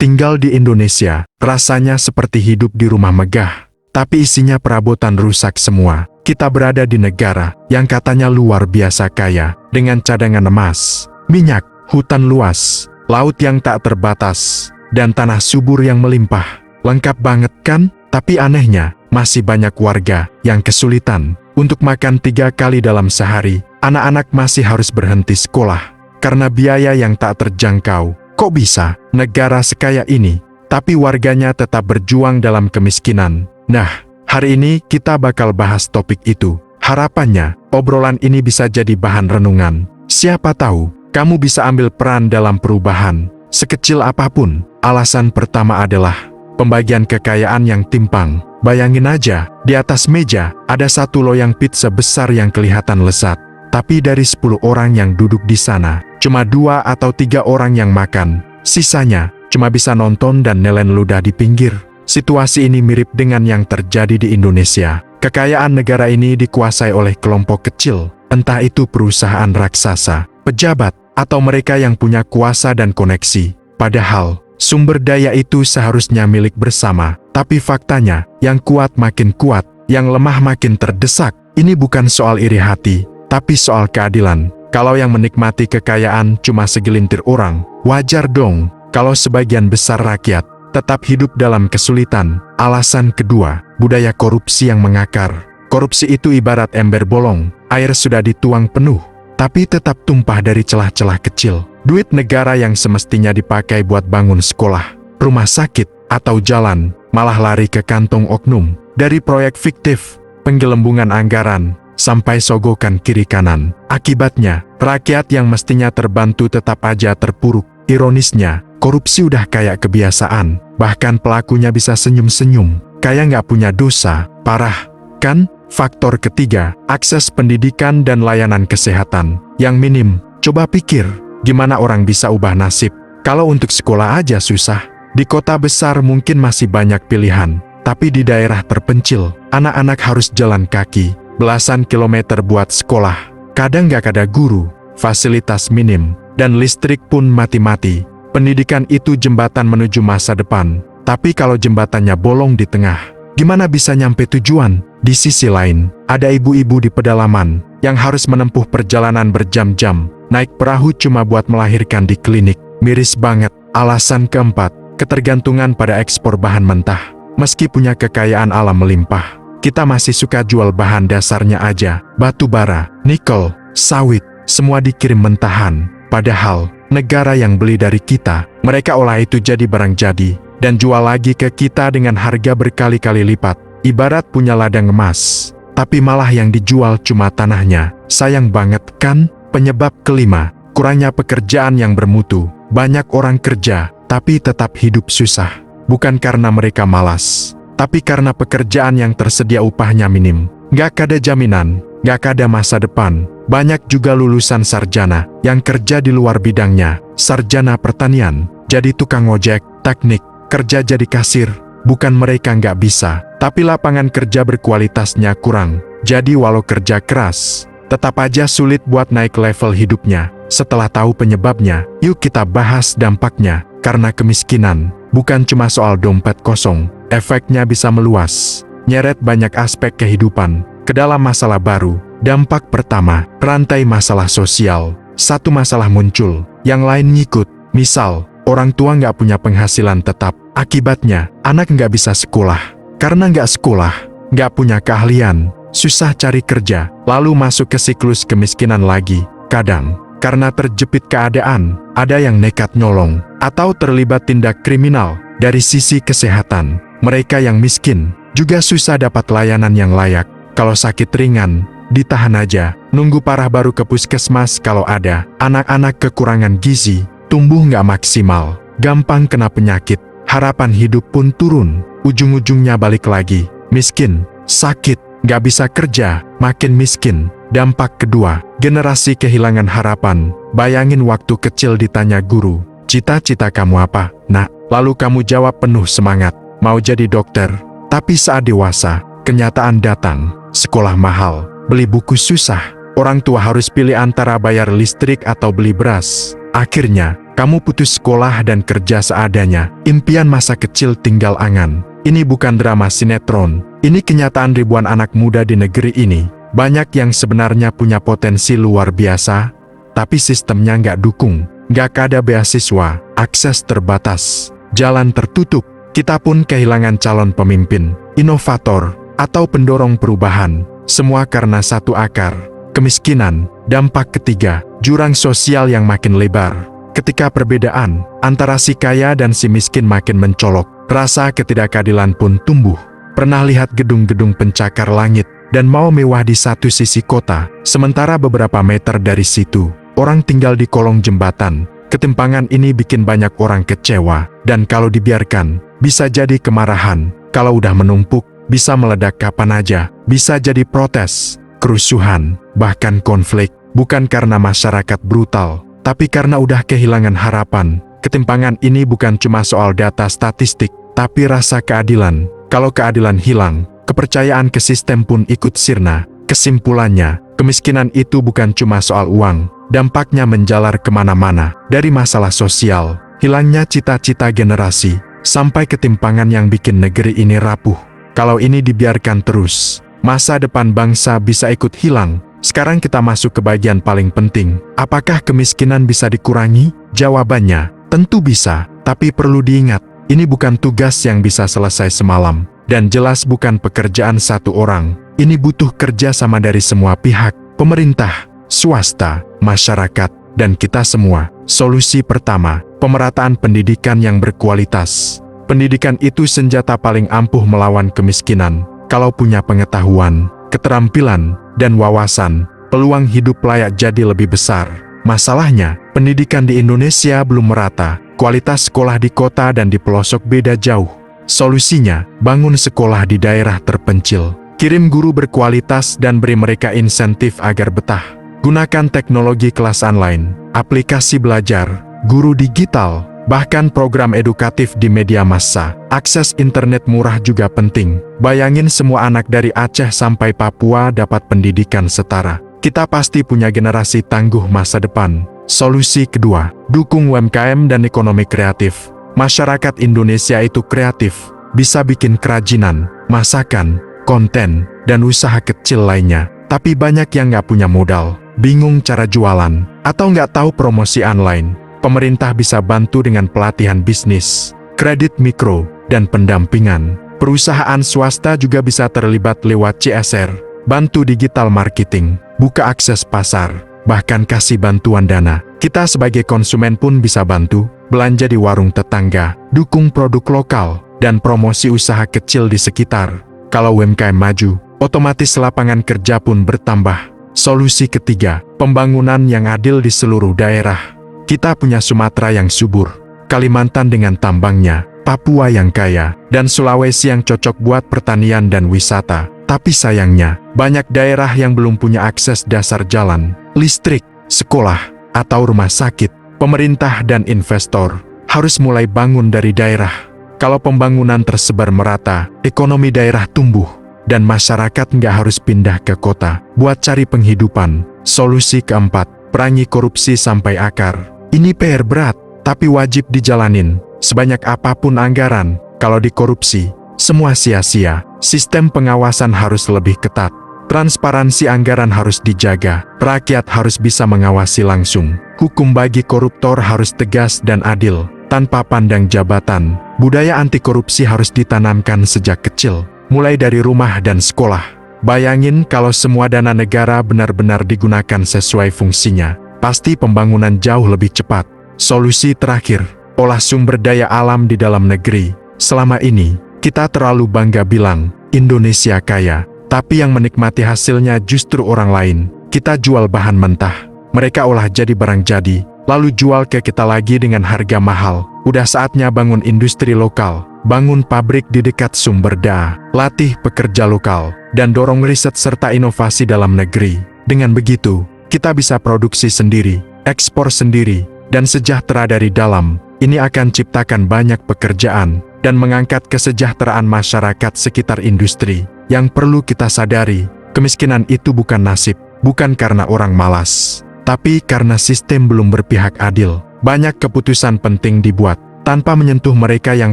Tinggal di Indonesia, rasanya seperti hidup di rumah megah. Tapi isinya perabotan rusak semua. Kita berada di negara yang katanya luar biasa kaya, dengan cadangan emas, minyak, hutan luas, laut yang tak terbatas, dan tanah subur yang melimpah. Lengkap banget kan? Tapi anehnya, masih banyak warga yang kesulitan untuk makan 3 kali dalam sehari. Anak-anak masih harus berhenti sekolah karena biaya yang tak terjangkau. Kok bisa negara sekaya ini, tapi warganya tetap berjuang dalam kemiskinan? Nah, hari ini kita bakal bahas topik itu. Harapannya, obrolan ini bisa jadi bahan renungan. Siapa tahu, kamu bisa ambil peran dalam perubahan. Sekecil apapun, alasan pertama adalah pembagian kekayaan yang timpang. Bayangin aja, di atas meja ada satu loyang pizza besar yang kelihatan lezat. Tapi dari 10 orang yang duduk di sana, cuma 2 atau 3 orang yang makan. Sisanya cuma bisa nonton dan nelen ludah di pinggir. Situasi ini mirip dengan yang terjadi di Indonesia. Kekayaan negara ini dikuasai oleh kelompok kecil, entah itu perusahaan raksasa, pejabat, atau mereka yang punya kuasa dan koneksi. Padahal, sumber daya itu seharusnya milik bersama. Tapi faktanya, yang kuat makin kuat, yang lemah makin terdesak. Ini bukan soal iri hati, tapi soal keadilan. Kalau yang menikmati kekayaan cuma segelintir orang, wajar dong kalau sebagian besar rakyat tetap hidup dalam kesulitan. Alasan kedua, budaya korupsi yang mengakar. Korupsi itu ibarat ember bolong, air sudah dituang penuh, tapi tetap tumpah dari celah-celah kecil. Duit negara yang semestinya dipakai buat bangun sekolah, rumah sakit, atau jalan, malah lari ke kantong oknum. Dari proyek fiktif, penggelembungan anggaran, sampai sogokan kiri kanan. Akibatnya, rakyat yang mestinya terbantu tetap aja terpuruk. Ironisnya, korupsi udah kayak kebiasaan. Bahkan pelakunya bisa senyum-senyum, kayak nggak punya dosa. Parah, kan? Faktor ketiga, akses pendidikan dan layanan kesehatan yang minim. Coba pikir, gimana orang bisa ubah nasib kalau untuk sekolah aja susah? Di kota besar mungkin masih banyak pilihan, tapi di daerah terpencil, anak-anak harus jalan kaki belasan kilometer buat sekolah. Kadang gak ada guru, fasilitas minim, dan listrik pun mati-mati. Pendidikan itu jembatan menuju masa depan. Tapi kalau jembatannya bolong di tengah, gimana bisa nyampe tujuan? Di sisi lain, ada ibu-ibu di pedalaman yang harus menempuh perjalanan berjam-jam, naik perahu cuma buat melahirkan di klinik. Miris banget. Alasan keempat, ketergantungan pada ekspor bahan mentah. Meski punya kekayaan alam melimpah, kita masih suka jual bahan dasarnya aja. Batu bara, nikel, sawit, semua dikirim mentahan. Padahal, negara yang beli dari kita, mereka olah itu jadi barang jadi, dan jual lagi ke kita dengan harga berkali-kali lipat. Ibarat punya ladang emas, tapi malah yang dijual cuma tanahnya. Sayang banget kan? Penyebab kelima, kurangnya pekerjaan yang bermutu. Banyak orang kerja, tapi tetap hidup susah. Bukan karena mereka malas, tapi karena pekerjaan yang tersedia upahnya minim. Gak ada jaminan, gak ada masa depan. Banyak juga lulusan sarjana yang kerja di luar bidangnya. Sarjana pertanian, jadi tukang ojek, teknik, kerja jadi kasir. Bukan mereka gak bisa, tapi lapangan kerja berkualitasnya kurang. Jadi walau kerja keras, tetap aja sulit buat naik level hidupnya. Setelah tahu penyebabnya, yuk kita bahas dampaknya. Karena kemiskinan bukan cuma soal dompet kosong, efeknya bisa meluas, nyeret banyak aspek kehidupan ke dalam masalah baru. Dampak pertama, rantai masalah sosial. Satu masalah muncul, yang lain ngikut. Misal, orang tua nggak punya penghasilan tetap. Akibatnya, anak nggak bisa sekolah. Karena nggak sekolah, nggak punya keahlian, susah cari kerja, lalu masuk ke siklus kemiskinan lagi. Kadang, karena terjepit keadaan, ada yang nekat nyolong, atau terlibat tindak kriminal. Dari sisi kesehatan, mereka yang miskin juga susah dapat layanan yang layak. Kalau sakit ringan, ditahan aja, nunggu parah baru ke puskesmas kalau ada. Anak-anak kekurangan gizi, tumbuh nggak maksimal, gampang kena penyakit, harapan hidup pun turun. Ujung-ujungnya balik lagi, miskin, sakit, nggak bisa kerja, makin miskin. Dampak kedua, generasi kehilangan harapan. Bayangin waktu kecil ditanya guru, cita-cita kamu apa, nak? Lalu kamu jawab penuh semangat, mau jadi dokter. Tapi saat dewasa, kenyataan datang, sekolah mahal, beli buku susah, orang tua harus pilih antara bayar listrik atau beli beras. Akhirnya, Kamu putus sekolah dan kerja seadanya, impian masa kecil tinggal angan. Ini bukan drama sinetron, ini kenyataan ribuan anak muda di negeri ini. Banyak yang sebenarnya punya potensi luar biasa, tapi sistemnya nggak dukung, nggak ada beasiswa, akses terbatas, jalan tertutup. Kita pun kehilangan calon pemimpin, inovator, atau pendorong perubahan. Semua karena satu akar, kemiskinan. Dampak ketiga, jurang sosial yang makin lebar. Ketika perbedaan antara si kaya dan si miskin makin mencolok, rasa ketidakadilan pun tumbuh. Pernah lihat gedung-gedung pencakar langit dan mau mewah di satu sisi kota, sementara beberapa meter dari situ, orang tinggal di kolong jembatan. Ketimpangan ini bikin banyak orang kecewa, dan kalau dibiarkan, bisa jadi kemarahan. Kalau udah menumpuk, bisa meledak kapan aja, bisa jadi protes, kerusuhan, bahkan konflik. Bukan karena masyarakat brutal, tapi karena udah kehilangan harapan. Ketimpangan ini bukan cuma soal data statistik, tapi rasa keadilan. Kalau keadilan hilang, kepercayaan ke sistem pun ikut sirna. Kesimpulannya, kemiskinan itu bukan cuma soal uang, dampaknya menjalar kemana-mana, dari masalah sosial, hilangnya cita-cita generasi, sampai ketimpangan yang bikin negeri ini rapuh. Kalau ini dibiarkan terus, masa depan bangsa bisa ikut hilang. Sekarang kita masuk ke bagian paling penting. Apakah kemiskinan bisa dikurangi? Jawabannya, tentu bisa, tapi perlu diingat, ini bukan tugas yang bisa selesai semalam, dan jelas bukan pekerjaan satu orang. Ini butuh kerja sama dari semua pihak, pemerintah, swasta, masyarakat, dan kita semua. Solusi pertama, pemerataan pendidikan yang berkualitas. Pendidikan itu senjata paling ampuh melawan kemiskinan. Kalau punya pengetahuan, keterampilan, dan wawasan, peluang hidup layak jadi lebih besar. Masalahnya, pendidikan di Indonesia belum merata. Kualitas sekolah di kota dan di pelosok beda jauh. Solusinya, bangun sekolah di daerah terpencil. Kirim guru berkualitas dan beri mereka insentif agar betah. Gunakan teknologi kelas online, aplikasi belajar, guru digital, bahkan program edukatif di media massa. Akses internet murah juga penting. Bayangin semua anak dari Aceh sampai Papua dapat pendidikan setara. Kita pasti punya generasi tangguh masa depan. Solusi kedua, dukung UMKM dan ekonomi kreatif. Masyarakat Indonesia itu kreatif, bisa bikin kerajinan, masakan, konten, dan usaha kecil lainnya. Tapi banyak yang nggak punya modal, bingung cara jualan, atau nggak tahu promosi online. Pemerintah bisa bantu dengan pelatihan bisnis, kredit mikro, dan pendampingan. Perusahaan swasta juga bisa terlibat lewat CSR, bantu digital marketing, buka akses pasar, bahkan kasih bantuan dana. Kita sebagai konsumen pun bisa bantu, belanja di warung tetangga, dukung produk lokal, dan promosi usaha kecil di sekitar. Kalau UMKM maju, otomatis lapangan kerja pun bertambah. Solusi ketiga, pembangunan yang adil di seluruh daerah. Kita punya Sumatera yang subur, Kalimantan dengan tambangnya, Papua yang kaya, dan Sulawesi yang cocok buat pertanian dan wisata. Tapi sayangnya, banyak daerah yang belum punya akses dasar jalan, listrik, sekolah, atau rumah sakit. Pemerintah dan investor harus mulai bangun dari daerah. Kalau pembangunan tersebar merata, ekonomi daerah tumbuh, dan masyarakat nggak harus pindah ke kota buat cari penghidupan. Solusi keempat, perangi korupsi sampai akar. Ini PR berat, tapi wajib dijalanin. Sebanyak apapun anggaran, kalau dikorupsi, semua sia-sia. Sistem pengawasan harus lebih ketat. Transparansi anggaran harus dijaga. Rakyat harus bisa mengawasi langsung. Hukum bagi koruptor harus tegas dan adil, tanpa pandang jabatan. Budaya anti korupsi harus ditanamkan sejak kecil, mulai dari rumah dan sekolah. Bayangin kalau semua dana negara benar-benar digunakan sesuai fungsinya, pasti pembangunan jauh lebih cepat. Solusi terakhir, olah sumber daya alam di dalam negeri. Selama ini, kita terlalu bangga bilang, Indonesia kaya, tapi yang menikmati hasilnya justru orang lain. Kita jual bahan mentah, mereka olah jadi barang jadi, lalu jual ke kita lagi dengan harga mahal. Udah saatnya bangun industri lokal, bangun pabrik di dekat sumber daya, latih pekerja lokal, dan dorong riset serta inovasi dalam negeri. Dengan begitu, kita bisa produksi sendiri, ekspor sendiri, dan sejahtera dari dalam. Ini akan ciptakan banyak pekerjaan, dan mengangkat kesejahteraan masyarakat sekitar industri. Yang perlu kita sadari, kemiskinan itu bukan nasib, bukan karena orang malas, tapi karena sistem belum berpihak adil. Banyak keputusan penting dibuat tanpa menyentuh mereka yang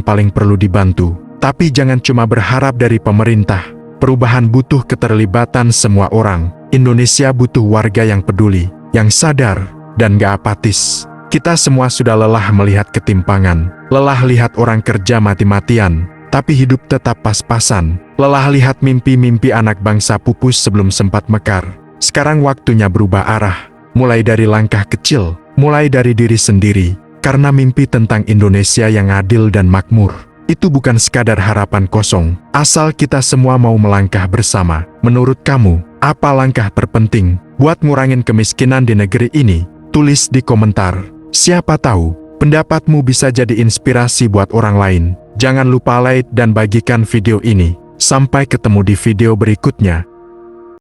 paling perlu dibantu. Tapi jangan cuma berharap dari pemerintah. Perubahan butuh keterlibatan semua orang. Indonesia butuh warga yang peduli, yang sadar, dan gak apatis. Kita semua sudah lelah melihat ketimpangan. Lelah lihat orang kerja mati-matian, tapi hidup tetap pas-pasan. Lelah lihat mimpi-mimpi anak bangsa pupus sebelum sempat mekar. Sekarang waktunya berubah arah. Mulai dari langkah kecil, mulai dari diri sendiri. Karena mimpi tentang Indonesia yang adil dan makmur, itu bukan sekadar harapan kosong, asal kita semua mau melangkah bersama. Menurut kamu, apa langkah terpenting buat ngurangin kemiskinan di negeri ini? Tulis di komentar. Siapa tahu, pendapatmu bisa jadi inspirasi buat orang lain. Jangan lupa like dan bagikan video ini. Sampai ketemu di video berikutnya.